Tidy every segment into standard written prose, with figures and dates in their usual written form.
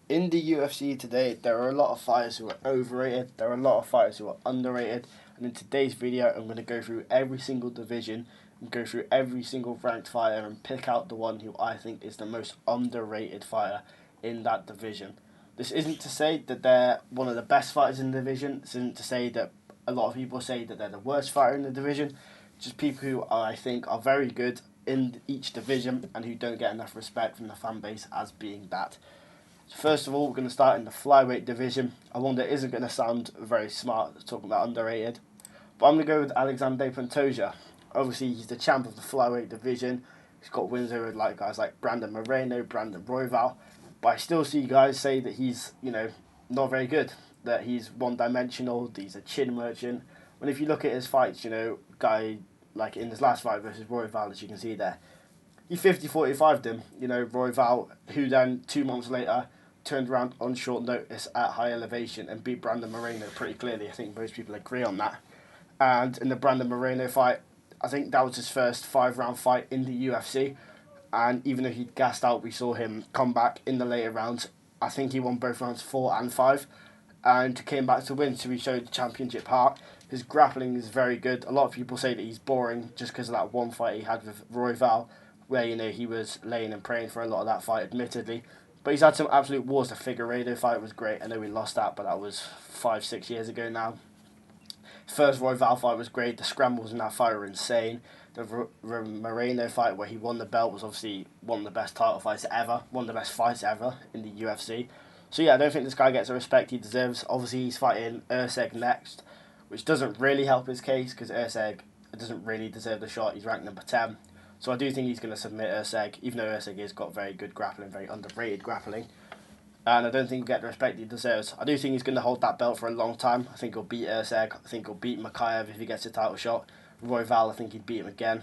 In the UFC today, there are a lot of fighters who are overrated, there are a lot of fighters who are underrated, and in today's video, I'm going to go through every single division and go through every single ranked fighter and pick out the one who I think is the most underrated fighter in that division. This isn't to say that they're one of the best fighters in the division, this isn't to say that a lot of people say that they're the worst fighter in the division, just people who I think are very good in each division and who don't get enough respect from the fan base as being that. First of all, we're going to start in the flyweight division. I one that isn't going to sound very smart talking about underrated, but I'm going to go with Alexander Pantoja. Obviously, he's the champ of the flyweight division. He's got wins over guys like Brandon Moreno, Brandon Royval, but I still see guys say that he's not very good, that he's one-dimensional, that he's a chin merchant. When if you look at his fights, guy like in his last fight versus Royval, as you can see there, he 50-45'd him. Royval, who then 2 months later turned around on short notice at high elevation and beat Brandon Moreno pretty clearly. I think most people agree on that. And in the Brandon Moreno fight, I think that was his first 5-round fight in the UFC. And even though he gassed out, we saw him come back in the later rounds. I think he won both rounds 4 and 5 and came back to win, so he showed the championship heart. His grappling is very good. A lot of people say that he's boring just because of that one fight he had with Royval, where he was laying and praying for a lot of that fight, admittedly. But he's had some absolute wars. The Figueiredo fight was great. I know we lost that, but that was 5-6 years ago now. First Royval fight was great. The scrambles in that fight were insane. The Moreno fight where he won the belt was obviously one of the best title fights ever, one of the best fights ever in the UFC. So yeah, I don't think this guy gets the respect he deserves. Obviously, he's fighting Usyk next, which doesn't really help his case because Usyk doesn't really deserve the shot. He's ranked number 10. So I do think he's going to submit Usyk, even though Usyk has got very good grappling, very underrated grappling. And I don't think he'll get the respect he deserves. I do think he's going to hold that belt for a long time. I think he'll beat Usyk. I think he'll beat Makayev if he gets a title shot. Royval, I think he'd beat him again.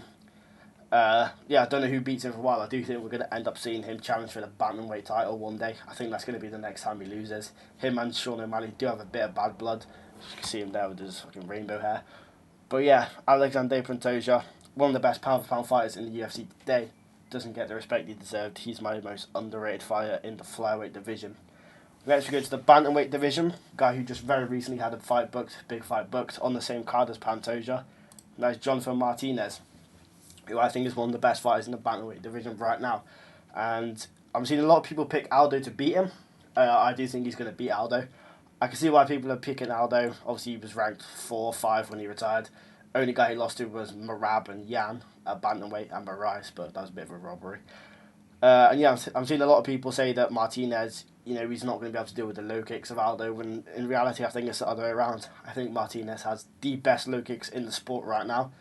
I don't know who beats him for a while. I do think we're going to end up seeing him challenge for the bantamweight title one day. I think that's going to be the next time he loses. Him and Sean O'Malley do have a bit of bad blood. You can see him there with his fucking rainbow hair. But yeah, Alexander Pantoja, one of the best pound-for-pound fighters in the UFC today, doesn't get the respect he deserved. He's my most underrated fighter in the flyweight division. Next we go to the bantamweight division, guy who just very recently had a big fight booked on the same card as Pantoja. And that's Jonathan Martinez, who I think is one of the best fighters in the bantamweight division right now. And I'm seeing a lot of people pick Aldo to beat him. I do think he's going to beat Aldo. I can see why people are picking Aldo. Obviously, he was ranked 4 or 5 when he retired. Only guy he lost to was Marab and Yan at bantamweight and Marais, but that was a bit of a robbery. I'm seeing a lot of people say that Martinez, he's not going to be able to deal with the low kicks of Aldo, when in reality I think it's the other way around. I think Martinez has the best low kicks in the sport right now.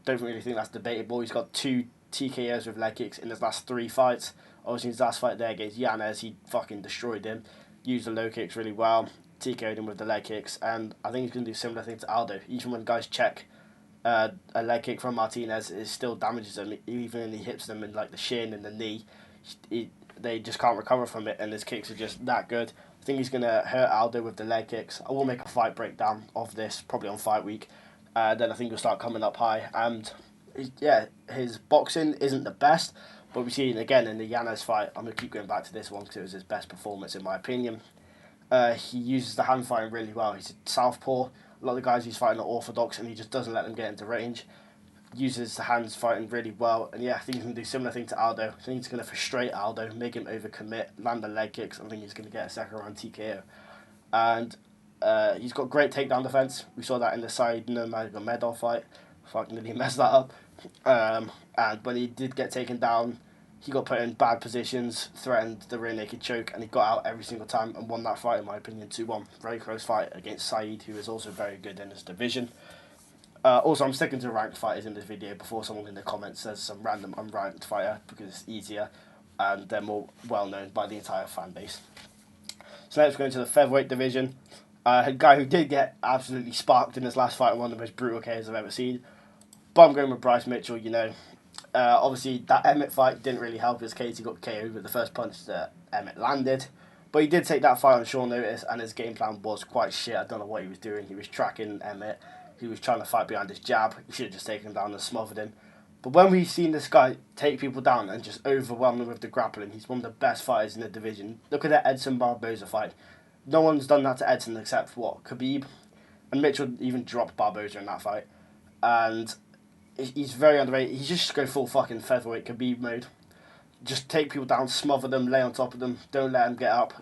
Don't really think that's debatable. He's got 2 TKOs with leg kicks in his last 3 fights. Obviously his last fight there against Yanez, he fucking destroyed him. Used the low kicks really well, TKO'd him with the leg kicks, and I think he's going to do similar things to Aldo. Even when guys check a leg kick from Martinez, it still damages them, even when he hits them in like the shin and the knee. They just can't recover from it, and his kicks are just that good. I think he's going to hurt Aldo with the leg kicks. I will make a fight breakdown of this, probably on fight week. Then I think he'll start coming up high. And his boxing isn't the best, but we've seen again in the Yanez fight. I'm going to keep going back to this one because it was his best performance in my opinion. He uses the hand fighting really well. He's a southpaw. A lot of the guys he's fighting are orthodox, and he just doesn't let them get into range. Uses the hands fighting really well, and I think he's going to do similar thing to Aldo. I think he's going to frustrate Aldo, make him overcommit, land the leg kicks. I think he's going to get a second round TKO. And he's got great takedown defense. We saw that in the Said Nurmagomedov fight. Fucking nearly messed that up. And when he did get taken down, he got put in bad positions, threatened the rear naked choke, and he got out every single time and won that fight, in my opinion, 2-1. Very close fight against Said, who is also very good in his division. Also, I'm sticking to ranked fighters in this video before someone in the comments says some random unranked fighter, because it's easier and they're more well known by the entire fan base. So next we're going to the featherweight division. A guy who did get absolutely sparked in his last fight, one of the most brutal KOs I've ever seen. But I'm going with Bryce Mitchell, Obviously, that Emmett fight didn't really help his case. He got KO'd with the first punch that Emmett landed. But he did take that fight on short notice, and his game plan was quite shit. I don't know what he was doing. He was tracking Emmett. He was trying to fight behind his jab. He should have just taken him down and smothered him. But when we've seen this guy take people down and just overwhelm them with the grappling, he's one of the best fighters in the division. Look at that Edson Barboza fight. No one's done that to Edson except what, Khabib, and Mitchell even dropped Barboza in that fight. And he's very underrated. He's just go full fucking featherweight Khabib mode. Just take people down, smother them, lay on top of them, don't let them get up.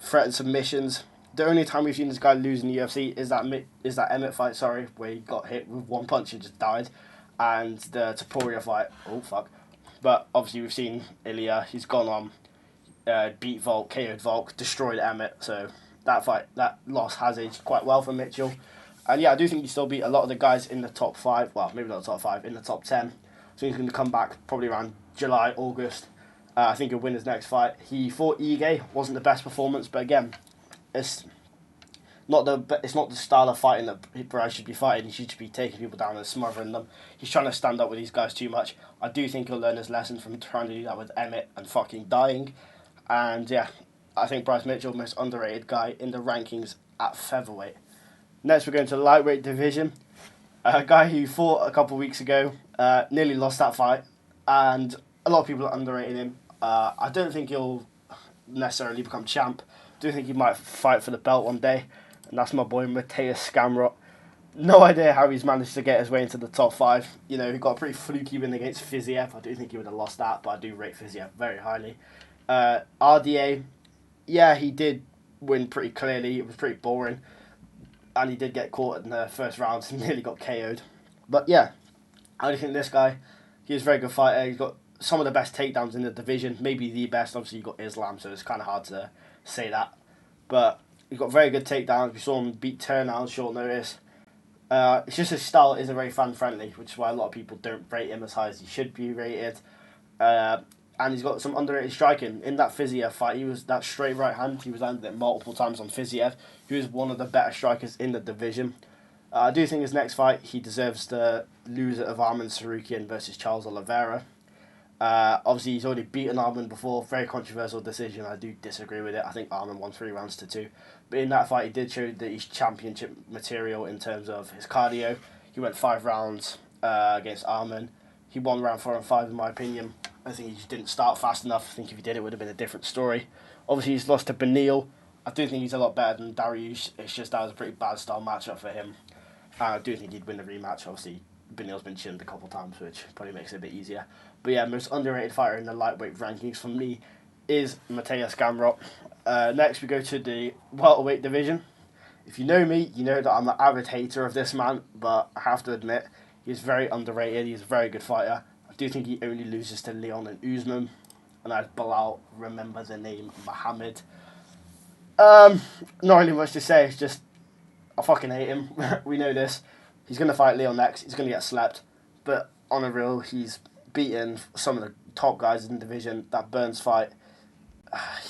Threaten submissions. The only time we've seen this guy lose in the UFC is that Emmett fight, where he got hit with one punch and just died, and the Topuria fight. Oh fuck! But obviously we've seen Ilya. He's gone on, beat Volk, KO'd Volk, destroyed Emmett. So that loss has aged quite well for Mitchell. And yeah, I do think he still beat a lot of the guys in the top 5. Well, maybe not the top 5, in the top 10. So he's going to come back probably around July, August. I think he'll win his next fight. He fought Ige, wasn't the best performance, but again, it's not the style of fighting that Bryce should be fighting. He should be taking people down and smothering them. He's trying to stand up with these guys too much. I do think he'll learn his lesson from trying to do that with Emmett and fucking dying. And yeah, I think Bryce Mitchell, most underrated guy in the rankings at featherweight. Next, we're going to the lightweight division. A guy who fought a couple of weeks ago, nearly lost that fight, and a lot of people are underrating him. I don't think he'll necessarily become champ. I do think he might fight for the belt one day, and that's my boy Mateus Skamrot. No idea how he's managed to get his way into the top 5. You know, he got a pretty fluky win against Fiziev. I do think he would have lost that, but I do rate Fiziev very highly. RDA, yeah, he did win pretty clearly. It was pretty boring. And he did get caught in the first round and nearly got KO'd. But yeah, I do think this guy, he's a very good fighter. He's got some of the best takedowns in the division, maybe the best. Obviously, you've got Islam, so it's kind of hard to say that. But he's got very good takedowns. We saw him beat Turner on short notice. It's just his style isn't very fan-friendly, which is why a lot of people don't rate him as high as he should be rated. And he's got some underrated striking. In that Fiziev fight, he was that straight right hand. He was landed it multiple times on Fiziev. He was one of the better strikers in the division. I do think his next fight, he deserves the loser of Arman Sarukian versus Charles Oliveira. Obviously, he's already beaten Arman before. Very controversial decision. I do disagree with it. I think Arman won 3 rounds to 2. But in that fight, he did show that he's championship material in terms of his cardio. He went 5 rounds against Arman. He won round 4 and 5, in my opinion. I think he just didn't start fast enough. I think if he did, it would have been a different story. Obviously, he's lost to Beneil. I do think he's a lot better than Dariush. It's just that was a pretty bad style matchup for him. And I do think he'd win the rematch. Obviously, Beneil's been chinned a couple of times, which probably makes it a bit easier. But yeah, most underrated fighter in the lightweight rankings for me is Mateus Skamrot. Next, we go to the welterweight division. If you know me, you know that I'm an avid hater of this man, but I have to admit, he's very underrated. He's a very good fighter. I do think he only loses to Leon and Usman. And as Bilal, remember the name Muhammad. Not really much to say. It's just, I fucking hate him. We know this. He's going to fight Leon next. He's going to get slept. But on a real, he's beaten some of the top guys in the division. That Burns fight,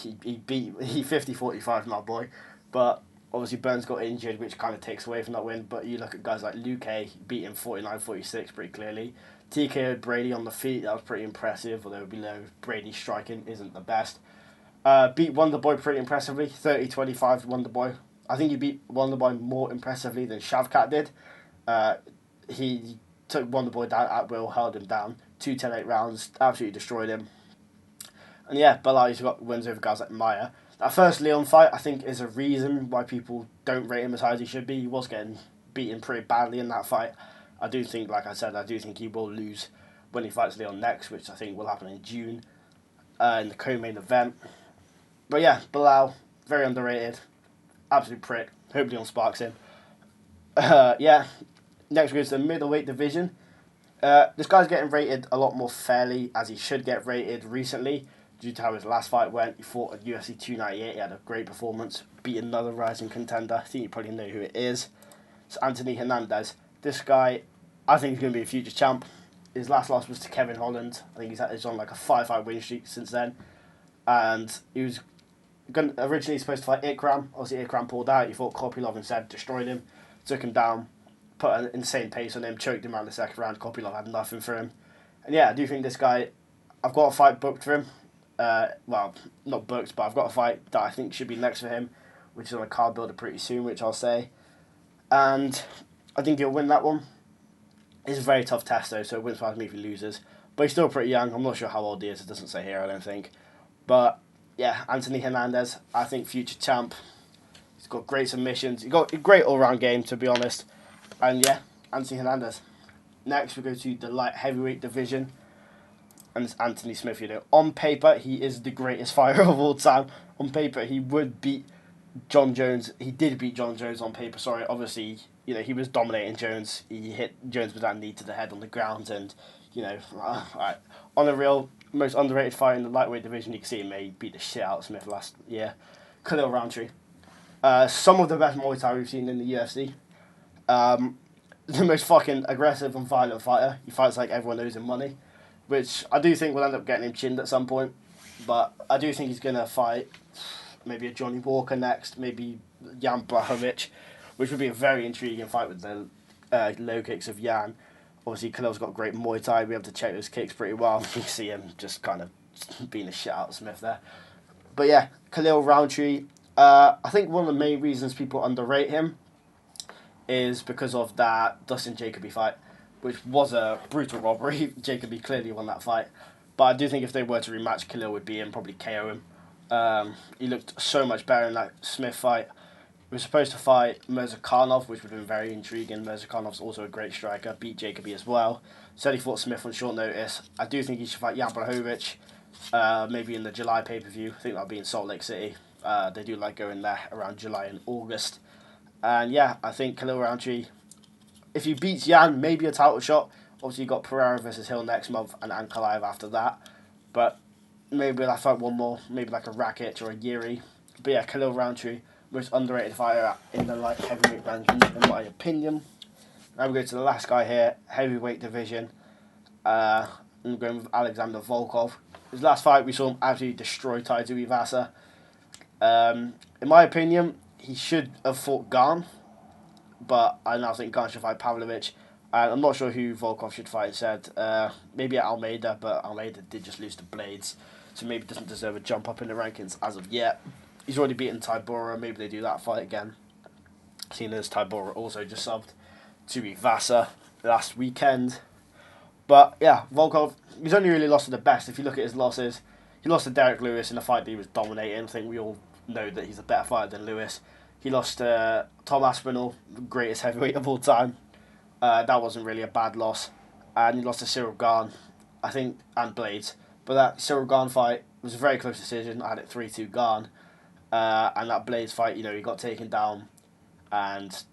he 50-45, my boy. But obviously Burns got injured, which kind of takes away from that win. But you look at guys like Luke, he beat him 49-46 pretty clearly. TKO'd Brady on the feet, that was pretty impressive, although below Brady's striking isn't the best. Beat Wonderboy pretty impressively, 30-25 Wonderboy. I think he beat Wonderboy more impressively than Shavkat did. He took Wonderboy down at will, held him down, 2 10-8 rounds, absolutely destroyed him. And yeah, Belay's got wins over guys like Maya. That first Leon fight, I think, is a reason why people don't rate him as high as he should be. He was getting beaten pretty badly in that fight. I do think, like I said, he will lose when he fights Leon next, which I think will happen in June, in the co-main event. But yeah, Belal, very underrated, absolute prick. Hope Leon sparks him. Yeah, next we go to the middleweight division. This guy's getting rated a lot more fairly, as he should get rated recently, due to how his last fight went. He fought at UFC 298, he had a great performance, beat another rising contender. I think you probably know who it is. It's Anthony Hernandez. This guy, I think he's going to be a future champ. His last loss was to Kevin Holland. I think he's on like a 5-fight win streak since then. And he was originally supposed to fight Ikram. Obviously, Ikram pulled out. He fought Kopylov instead, destroyed him, took him down, put an insane pace on him, choked him out in the second round. Kopylov had nothing for him. And yeah, I do think this guy, I've got a fight booked for him. Well, not booked, but I've got a fight that I think should be next for him, which is on a card builder pretty soon, which I'll say. And I think he'll win that one. It's a very tough test though, so it wouldn't surprise me if he loses. But he's still pretty young. I'm not sure how old he is. It doesn't say here, I don't think. But yeah, Anthony Hernandez, I think future champ. He's got great submissions. He's got a great all-round game, to be honest. And yeah, Anthony Hernandez. Next, we go to the light heavyweight division. And it's Anthony Smith, you know. On paper, he is the greatest fighter of all time. On paper, he would beat John Jones. He did beat John Jones on paper, sorry. Obviously, you know, he was dominating Jones. He hit Jones with that knee to the head on the ground. And, you know, right. On a real, most underrated fight in the lightweight division, you can see him, he beat the shit out of Smith last year. Khalil Roundtree. Some of the best Muay Thai we've seen in the UFC. The most fucking aggressive and violent fighter. He fights like everyone owes him money, which I do think will end up getting him chinned at some point. But I do think he's going to fight maybe a Johnny Walker next, maybe Jan Blachowicz, which would be a very intriguing fight with the low kicks of Jan. Obviously, Khalil's got great Muay Thai. We have to check those kicks pretty well. You can see him just kind of being a shit out of Smith there. But yeah, Khalil Roundtree. I think one of the main reasons people underrate him is because of that Dustin Jacoby fight, which was a brutal robbery. Jacoby clearly won that fight. But I do think if they were to rematch, Khalil would be him, probably KO him. He looked so much better in that Smith fight. He was supposed to fight Mirzakhanov, which would have been very intriguing. Mirzakhanov's also a great striker, beat Jacoby as well. Said he fought Smith on short notice. I do think he should fight Jan Blachowicz, maybe in the July pay-per-view. I think that'll be in Salt Lake City. They do like going there around July and August. And yeah, I think Khalil Roundtree, if he beats Jan, maybe a title shot. Obviously, you got Pereira versus Hill next month and Ankalaev after that. But maybe I fight one more, maybe like a Rakic or a Yuri. But yeah, Khalil Roundtree, most underrated fighter in the light heavyweight rankings, in my opinion. Now we go to the last guy here, heavyweight division. I'm going with Alexander Volkov. His last fight, we saw him absolutely destroy Tai Tuivasa. In my opinion, he should have fought Garn, but I now think Garn should fight Pavlovich. And I'm not sure who Volkov should fight instead. Maybe Almeida, but Almeida did just lose to Blades, so maybe doesn't deserve a jump up in the rankings as of yet. He's already beaten Tybura, maybe they do that fight again. Seeing as Tybura also just subbed Tuivasa last weekend. But yeah, Volkov, he's only really lost to the best. If you look at his losses, he lost to Derek Lewis in a fight that he was dominating. I think we all know that he's a better fighter than Lewis. He lost to Tom Aspinall, the greatest heavyweight of all time. That wasn't really a bad loss. And he lost to Cyril Gane, I think, and Blades. But that Cyril Gane fight was a very close decision. I had it 3-2 Gane. And that Blades fight, you know, he got taken down and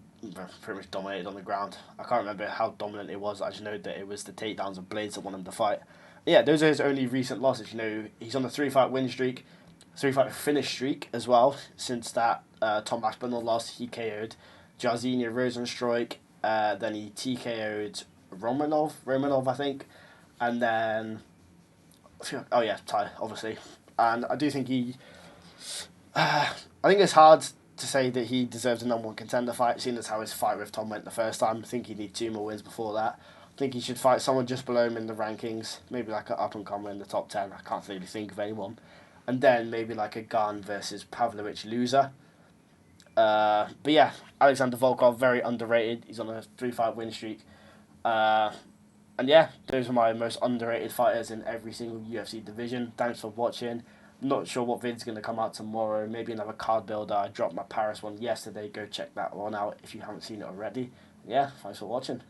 pretty much dominated on the ground. I can't remember how dominant it was. I just know that it was the takedowns of Blades that won him the fight. Yeah, those are his only recent losses. You know, he's on a 3-fight win streak, 3-fight finish streak as well. Since that Tom Aspinall lost, he KO'd Jairzinho Rosenstruik. Then he TKO'd Romanov, I think. And then, oh yeah, Ty, obviously. And I do think I think it's hard to say that he deserves a number one contender fight, seeing as how his fight with Tom went the first time. I think he needs 2 more wins before that. I think he should fight someone just below him in the rankings, maybe like an up-and-comer in the top 10. I can't really think of anyone. And then maybe like a Gane versus Pavlovich loser. But yeah, Alexander Volkov, very underrated. He's on a 3-fight win streak. And yeah, those are my most underrated fighters in every single UFC division. Thanks for watching. I'm not sure what vid's going to come out tomorrow. Maybe another card builder. I dropped my Paris one yesterday. Go check that one out if you haven't seen it already. Yeah, thanks for watching.